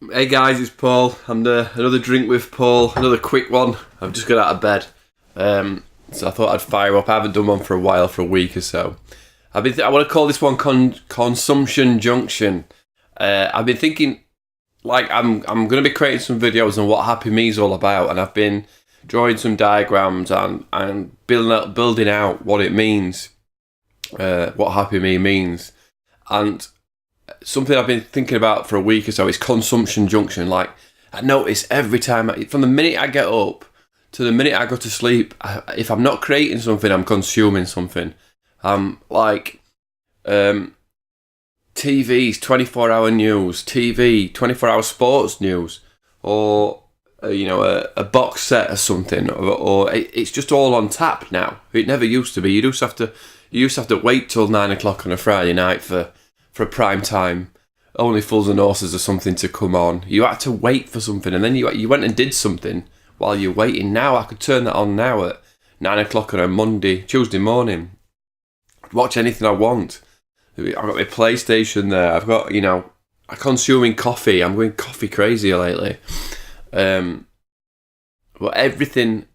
Hey guys, it's Paul. Another drink with Paul, another quick one. I've just got out of bed, so I thought I'd fire up. I haven't done one for a while, for a week or so. I want to call this one Consumption Junction. I've been thinking, like, I'm going to be creating some videos on what Happy Me is all about, and I've been drawing some diagrams and building out what it means, what Happy Me means, and something I've been thinking about for a week or so is Consumption Junction. Like, I notice every time, from the minute I get up to the minute I go to sleep, if I'm not creating something, I'm consuming something. TV's 24-hour news, TV, 24-hour sports news, or a box set or something, or it's just all on tap now. It never used to be. You used to have to wait till 9 o'clock on a Friday night for prime time, Only Fools and Horses or something to come on. You had to wait for something, and then you went and did something while you're waiting. Now I could turn that on now at 9 o'clock on a Tuesday morning. Watch anything I want. I've got my PlayStation there. I've got, I'm consuming coffee. I'm going coffee crazy lately. But everything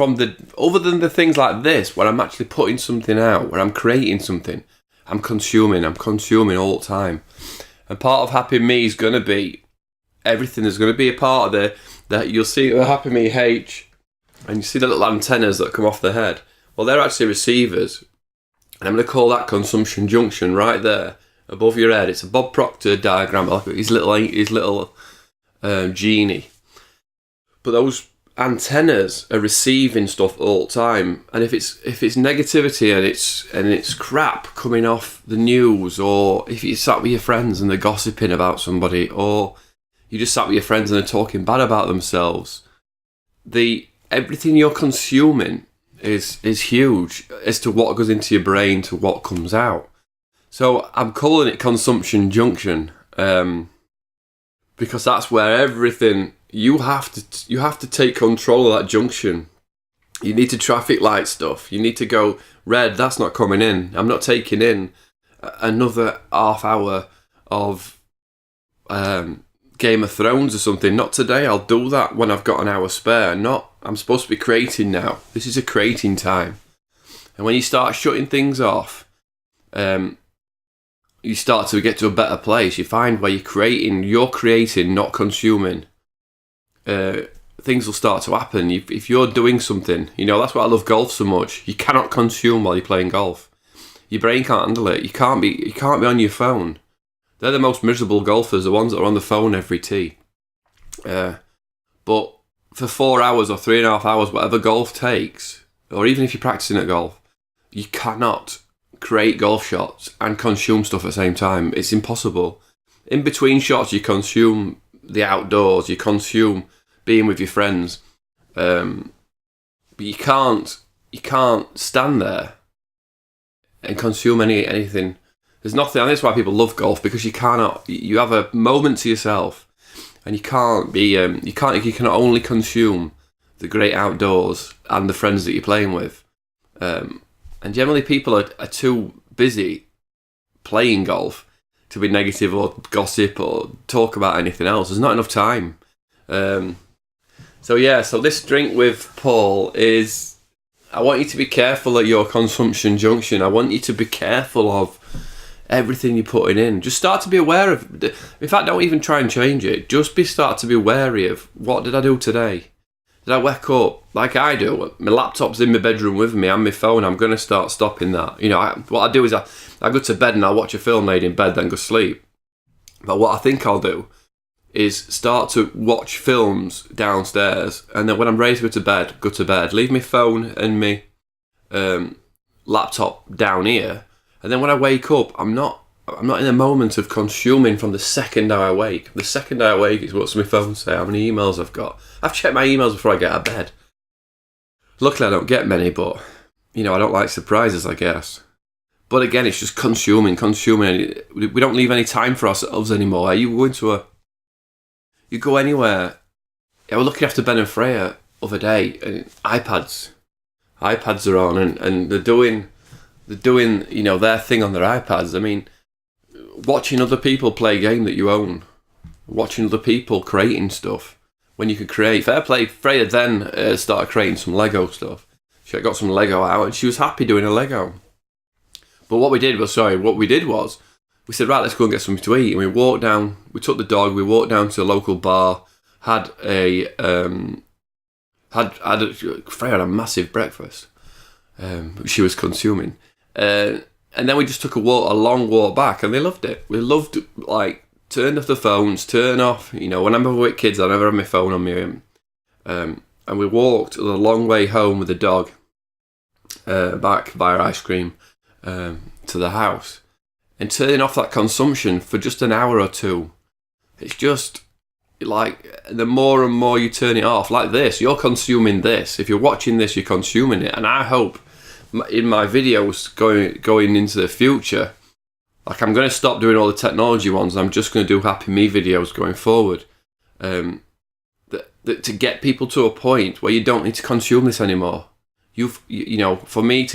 other than the things like this, where I'm actually putting something out, where I'm creating something, I'm consuming all the time. And part of Happy Me is going to be everything. There's going to be a part of that you'll see the Happy Me H, and you see the little antennas that come off the head. Well, they're actually receivers. And I'm going to call that Consumption Junction right there above your head. It's a Bob Proctor diagram, like his little genie. But those antennas are receiving stuff all the time, and if it's negativity and it's crap coming off the news, or if you sat with your friends and they're gossiping about somebody, or you just sat with your friends and they're talking bad about themselves, everything you're consuming is huge as to what goes into your brain to what comes out. So I'm calling it Consumption Junction, because that's where everything. You have to take control of that junction. You need to traffic light stuff. You need to go, red, that's not coming in. I'm not taking in another half hour of Game of Thrones or something. Not today. I'll do that when I've got an hour spare. I'm supposed to be creating now. This is a creating time. And when you start shutting things off, you start to get to a better place. You find where you're creating, not consuming. Things will start to happen. If you're doing something, that's why I love golf so much. You cannot consume while you're playing golf. Your brain can't handle it. You can't be on your phone. They're the most miserable golfers, the ones that are on the phone every tee. But for 4 hours or 3.5 hours, whatever golf takes, or even if you're practicing at golf, you cannot create golf shots and consume stuff at the same time. It's impossible. In between shots, you consume the outdoors, you consume being with your friends, but you can't stand there and consume anything. There's nothing, and that's why people love golf, because you have a moment to yourself, and you can only consume the great outdoors and the friends that you're playing with, and generally people are too busy playing golf to be negative or gossip or talk about anything else. There's not enough time. So this drink with Paul is, I want you to be careful at your Consumption Junction. I want you to be careful of everything you're putting in. Just start to be aware of, in fact, don't even try and change it. Just start to be wary of, what did I do today? Did I wake up like I do? My laptop's in my bedroom with me and my phone. I'm going to start stopping that. What I do is I go to bed and I'll watch a film laid in bed, then go sleep. But what I think I'll do is start to watch films downstairs, and then when I'm ready to go to bed, leave my phone and my laptop down here, and then when I wake up, I'm not in the moment of consuming from the second I awake. The second I awake is what's my phone say, how many emails I've got. I've checked my emails before I get out of bed. Luckily I don't get many, but I don't like surprises, I guess. But again, it's just consuming. We don't leave any time for ourselves anymore. You go anywhere. I was looking after Ben and Freya other day, and iPads are on, and they're doing their thing on their iPads. I mean, watching other people play a game that you own watching other people creating stuff. When you could create, fair play, Freya then started creating some Lego stuff. She got some Lego out and she was happy doing a Lego. But what we did was, we said, right, let's go and get something to eat. And we walked down, we took the dog, we walked down to a local bar, Freya had a massive breakfast, which she was consuming. And then we just took a long walk back, and they loved it. We loved, like, turn off the phones, turn off, when I'm with kids, I never have my phone on me. And we walked the long way home with the dog, back via ice cream, to the house. And turning off that consumption for just an hour or two, it's just, like, the more and more you turn it off, like this, you're consuming this. If you're watching this, you're consuming it. And I hope in my videos going into the future, like, I'm going to stop doing all the technology ones. I'm just going to do Happy Me videos going forward. To get people to a point where you don't need to consume this anymore. For me,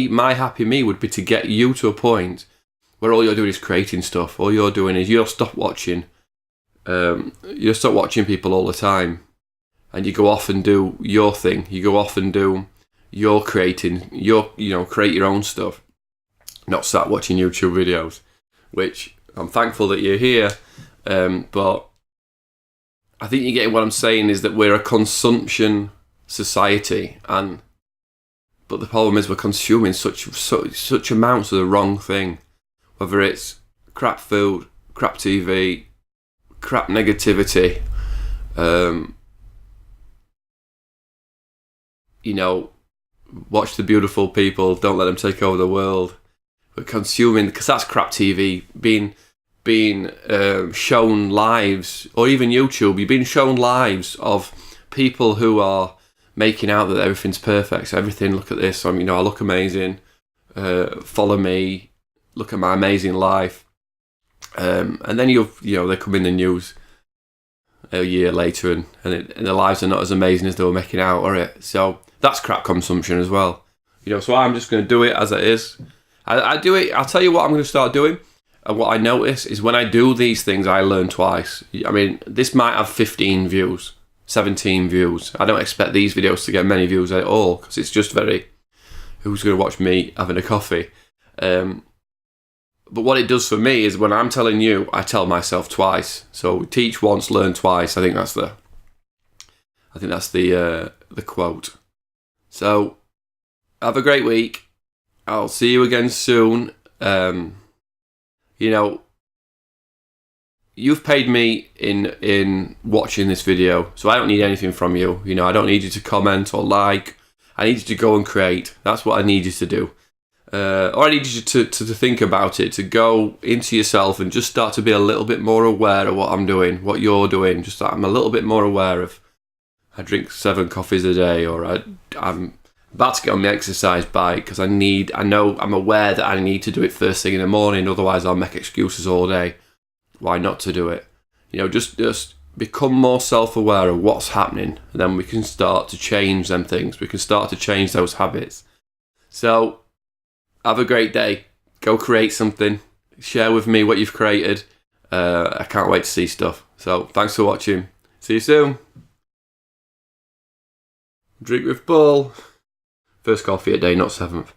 my Happy Me would be to get you to a point where all you're doing is creating stuff. All you're doing is you'll stop watching. You stop watching people all the time, and you go off and do your thing. You go off and do your creating. Create your own stuff. Not sat watching YouTube videos, which I'm thankful that you're here. But I think you're getting what I'm saying is that we're a consumption society, but the problem is we're consuming such amounts of the wrong thing, whether it's crap food, crap TV, crap negativity. Watch the beautiful people. Don't let them take over the world. We're consuming, because that's crap TV. Being shown lives, or even YouTube, you've been shown lives of people who are making out that everything's perfect. So everything, look at this. I look amazing. Follow me. Look at my amazing life. And then they come in the news a year later, and their lives are not as amazing as they were making out, are it? So that's crap consumption as well. So I'm just going to do it as it is. I do it. I'll tell you what I'm going to start doing. And what I notice is when I do these things, I learn twice. This might have 15 views, 17 views. I don't expect these videos to get many views at all, because it's just who's going to watch me having a coffee? But what it does for me is when I'm telling you, I tell myself twice. So teach once, learn twice. I think that's the quote. So have a great week. I'll see you again soon. You've paid me in watching this video, so I don't need anything from you. I don't need you to comment or like. I need you to go and create. That's what I need you to do. Or I need you to think about it, to go into yourself and just start to be a little bit more aware of what I'm doing, what you're doing. Just that I'm a little bit more aware of. I drink 7 coffees a day, or I'm about to get on my exercise bike because I'm aware that I need to do it first thing in the morning. Otherwise, I'll make excuses all day why not to do it. Just become more self-aware of what's happening, and then we can start to change them things. We can start to change those habits. So, have a great day. Go create something. Share with me what you've created. I can't wait to see stuff. So, thanks for watching. See you soon. Drink with Paul. First coffee a day, not 7th.